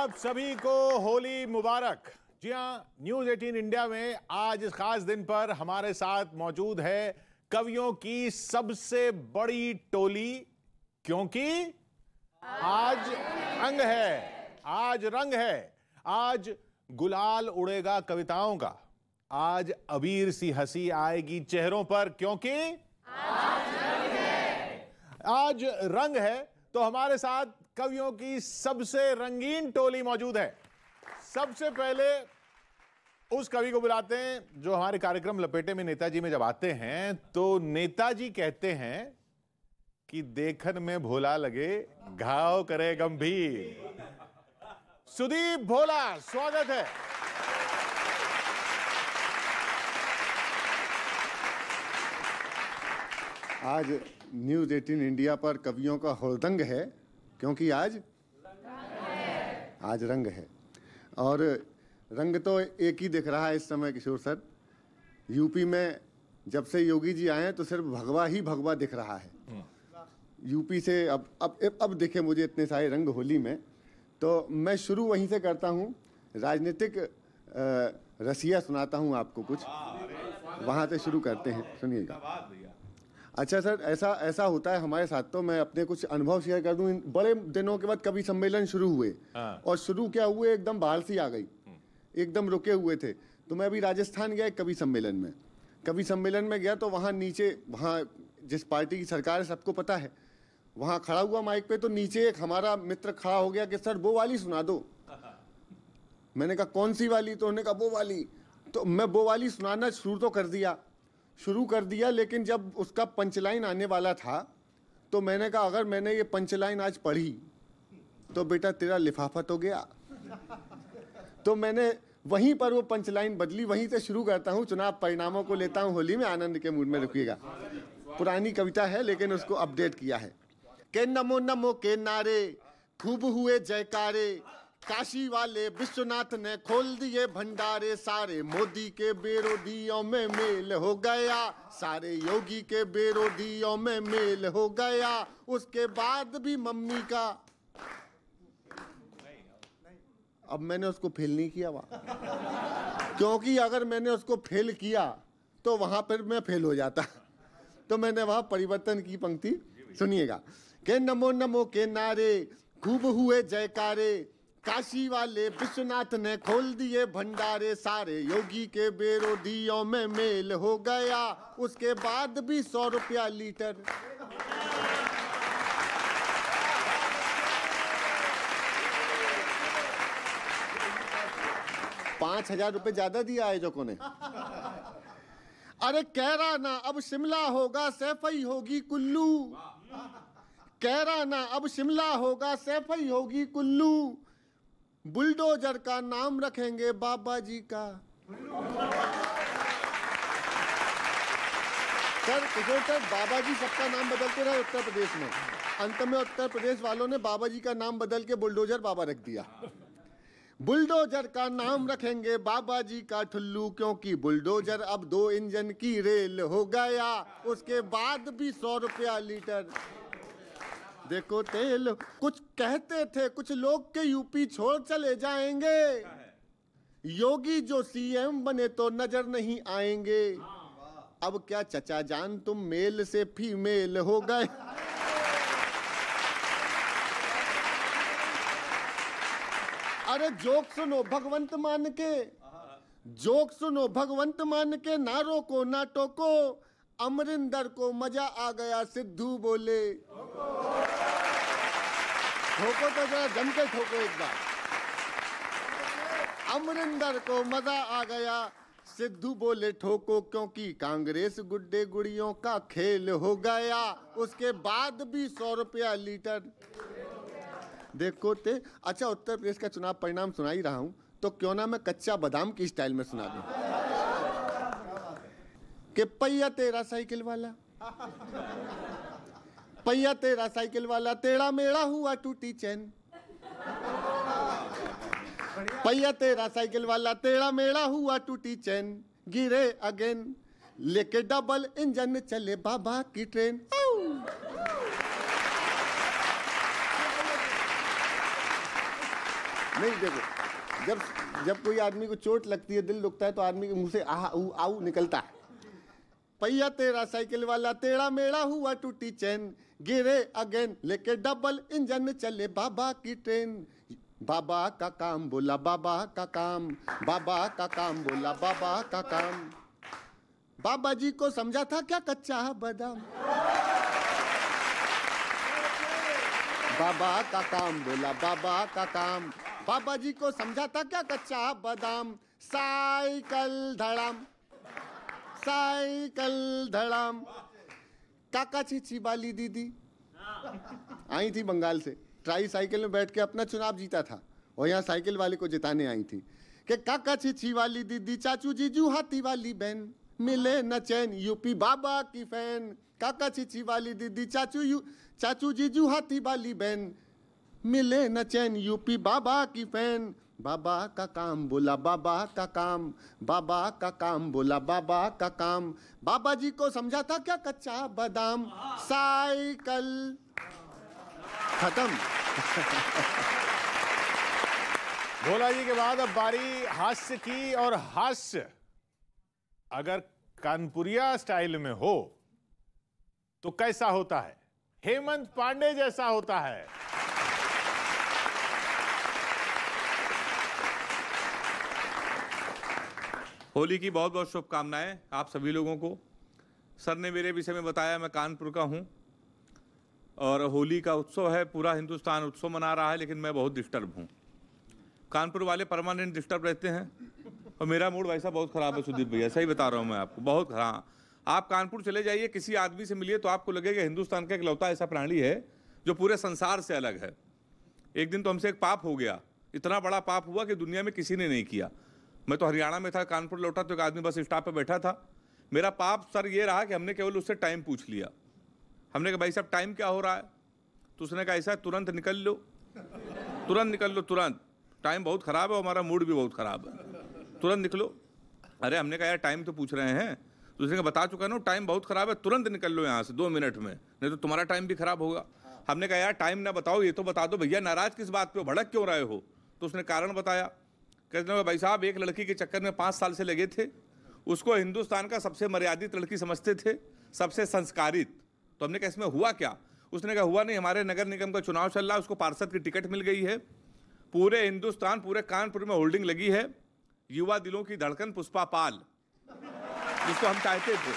आप सभी को होली मुबारक। जी हाँ, न्यूज 18 इंडिया में आज इस खास दिन पर हमारे साथ मौजूद है कवियों की सबसे बड़ी टोली, क्योंकि आज रंग है, आज रंग है, आज गुलाल उड़ेगा कविताओं का, आज अबीर सी हंसी आएगी चेहरों पर, क्योंकि आज रंग है। आज रंग है तो हमारे साथ कवियों की सबसे रंगीन टोली मौजूद है। सबसे पहले उस कवि को बुलाते हैं जो हमारे कार्यक्रम लपेटे में नेताजी में जब आते हैं तो नेताजी कहते हैं कि देखन में भोला लगे घाव करे गंभीर। सुदीप भोला, स्वागत है। आज न्यूज 18 इंडिया पर कवियों का हुड़दंग है, क्योंकि आज रंग है। और रंग तो एक ही दिख रहा है इस समय किशोर सर। यूपी में जब से योगी जी आए हैं तो सिर्फ भगवा ही भगवा दिख रहा है। यूपी से अब दिखे मुझे इतने सारे रंग होली में। तो मैं शुरू वहीं से करता हूँ, राजनीतिक रसिया सुनाता हूँ आपको कुछ, वहाँ से शुरू करते हैं, सुनिएगा। अच्छा सर, ऐसा होता है हमारे साथ। तो मैं अपने कुछ अनुभव शेयर कर दूं। बड़े दिनों के बाद कवि सम्मेलन शुरू हुए और शुरू क्या हुए, एकदम बाहर सी आ गई, एकदम रुके हुए थे। तो मैं अभी राजस्थान गया कवि सम्मेलन में गया तो वहाँ नीचे, वहाँ जिस पार्टी की सरकार है सबको पता है, वहाँ खड़ा हुआ माइक पे, तो नीचे एक हमारा मित्र खड़ा हो गया कि सर वो वाली सुना दो। मैंने कहा कौन सी वाली? तो उन्होंने कहा वो वाली। तो मैं वो वाली सुनाना शुरू कर दिया, लेकिन जब उसका पंचलाइन आने वाला था तो मैंने कहा अगर मैंने ये पंचलाइन आज पढ़ी तो बेटा तेरा लिफाफा तो गया। तो मैंने वहीं पर वो पंचलाइन बदली, वहीं से शुरू करता हूँ। चुनाव परिणामों को लेता हूँ होली में, आनंद के मूड में रुकिएगा। पुरानी कविता है लेकिन उसको अपडेट किया है। के नमो नमो के नारे खूब हुए जयकारे, काशी वाले विश्वनाथ ने खोल दिए भंडारे, सारे मोदी के विरोधियों में मेल हो गया, सारे योगी के विरोधियों में मेल हो गया। उसके बाद भी मम्मी का, अब मैंने उसको फेल नहीं किया वहां, क्योंकि अगर मैंने उसको फेल किया तो वहां पर मैं फेल हो जाता। तो मैंने वहां परिवर्तन की पंक्ति, सुनिएगा। के नमो नमो के नारे खूब हुए जयकारे, काशी वाले विश्वनाथ ने खोल दिए भंडारे, सारे योगी के विरोधियों में मेल हो गया। उसके बाद भी 100 रुपया लीटर। 5,000 रुपए ज्यादा दिया आयोजकों ने। अरे कह रहा ना अब शिमला होगा सैफई होगी कुल्लू, कह रहा ना अब शिमला होगा सैफई होगी कुल्लू, बुलडोजर का नाम रखेंगे बाबा जी का। सर किशोर सर, बाबा जी सबका नाम बदलते रहे उत्तर प्रदेश में, अंत में उत्तर प्रदेश वालों ने बाबा जी का नाम बदल के बुलडोजर बाबा रख दिया। बुलडोजर का नाम रखेंगे बाबा जी का ठुल्लू, क्योंकि बुलडोजर अब 2 इंजन की रेल हो गया। उसके बाद भी 100 रुपया लीटर। देखो तेल, कुछ कहते थे कुछ लोग के यूपी छोड़ चले जाएंगे, योगी जो सीएम बने तो नजर नहीं आएंगे। अब क्या चचा जान तुम मेल से फीमेल हो गए। अरे जोक सुनो भगवंत मान के, जोक सुनो भगवंत मान के, ना रोको ना टोको, अमरिंदर को मजा आ गया सिद्धू बोले। ठोको तो जरा जम के ठोको एक बार। अमरिंदर को मजा आ गया सिद्धू बोले ठोको, क्योंकि कांग्रेस गुड्डे गुड़ियों का खेल हो गया। उसके बाद भी 100 रुपया लीटर। देखो ते, अच्छा उत्तर प्रदेश का चुनाव परिणाम सुना ही रहा हूं तो क्यों ना मैं कच्चा बादाम की स्टाइल में सुना दूं कि पहिया तेरा साइकिल वाला, पहिया तेरा साइकिल वाला, टेढ़ा मेढ़ा हुआ टूटी चैन। पहिया तेरा साइकिल वाला, टेढ़ा मेढ़ा हुआ टूटी चैन, गिरे अगेन, लेके डबल इंजन चले बाबा की ट्रेन। नहीं देखो, जब कोई आदमी को चोट लगती है, दिल दुखता है, तो आदमी के मुंह से आह ऊ आऊ निकलता है। पहिया तेरा साइकिल वाला टेढ़ा मेढ़ा हुआ, टूटी चैन, गिरे अगेन, लेके डबल इंजन चले बाबा की ट्रेन। बाबा का काम बोला बाबा का काम, बाबा का काम बोला बाबा का काम। बाबा जी को समझा था क्या कच्चा बादाम। बाबा का काम बोला बाबा का काम, बाबा जी को समझा था क्या कच्चा बादाम। साइकिल धड़ाम, साइकिल धड़ाम। काका चीची वाली दीदी आई थी बंगाल से, ट्राई साइकिल में बैठ के अपना चुनाव जीता था और यहाँ साइकिल वाले को जिताने आई थी कि काका चीची वाली दीदी, चाचू जीजू हाथी वाली बहन, मिले न चैन, यूपी बाबा की फैन। काका चीची वाली दीदी, चाचू जीजू हाथी वाली बहन, मिले न चैन, यूपी बाबा की फैन। बाबा का काम बोला बाबा का काम, बाबा का काम बोला बाबा का काम। बाबा जी को समझा था क्या कच्चा बादाम। साइकिल खत्म। भोला जी के बाद अब बारी हास्य की, और हास्य अगर कानपुरिया स्टाइल में हो तो कैसा होता है? हेमंत पांडे जैसा होता है। होली की बहुत बहुत शुभकामनाएं आप सभी लोगों को। सर ने मेरे विषय में बताया, मैं कानपुर का हूं और होली का उत्सव है, पूरा हिंदुस्तान उत्सव मना रहा है, लेकिन मैं बहुत डिस्टर्ब हूं। कानपुर वाले परमानेंट डिस्टर्ब रहते हैं और मेरा मूड वैसा बहुत ख़राब है सुदीप भैया, सही बता रहा हूं मैं आपको, बहुत। हाँ, आप कानपुर चले जाइए, किसी आदमी से मिलिए तो आपको लगेगा हिंदुस्तान का इकलौता ऐसा प्राणी है जो पूरे संसार से अलग है। एक दिन तो हमसे एक पाप हो गया, इतना बड़ा पाप हुआ कि दुनिया में किसी ने नहीं किया। मैं तो हरियाणा में था, कानपुर लौटा तो एक आदमी बस स्टॉप पे बैठा था। मेरा पाप सर ये रहा कि हमने केवल उससे टाइम पूछ लिया। हमने कहा भाई साहब टाइम क्या हो रहा है? तो उसने कहा ऐसा, तुरंत निकल लो, तुरंत निकल लो, तुरंत, टाइम बहुत ख़राब है, हमारा मूड भी बहुत ख़राब है, तुरंत निकलो। अरे हमने कहा यार टाइम तो पूछ रहे हैं। तो उसने कहा बता चुका ना, टाइम बहुत ख़राब है, तुरंत निकल लो यहाँ से 2 मिनट में, नहीं तो तुम्हारा टाइम भी ख़राब होगा। हमने कहा यार टाइम ना बताओ, ये तो बता दो भैया, नाराज़ किस बात पे हो, भड़क क्यों रहे हो? तो उसने कारण बताया। कहते हैं भाई साहब एक लड़की के चक्कर में 5 साल से लगे थे, उसको हिंदुस्तान का सबसे मर्यादित लड़की समझते थे, सबसे संस्कारित। तो हमने कहा इसमें हुआ क्या? उसने कहा हुआ नहीं, हमारे नगर निगम का चुनाव चल रहा है, उसको पार्षद की टिकट मिल गई है, पूरे हिंदुस्तान पूरे कानपुर में होल्डिंग लगी है, युवा दिलों की धड़कन पुष्पा पाल, जिसको हम चाहते थे।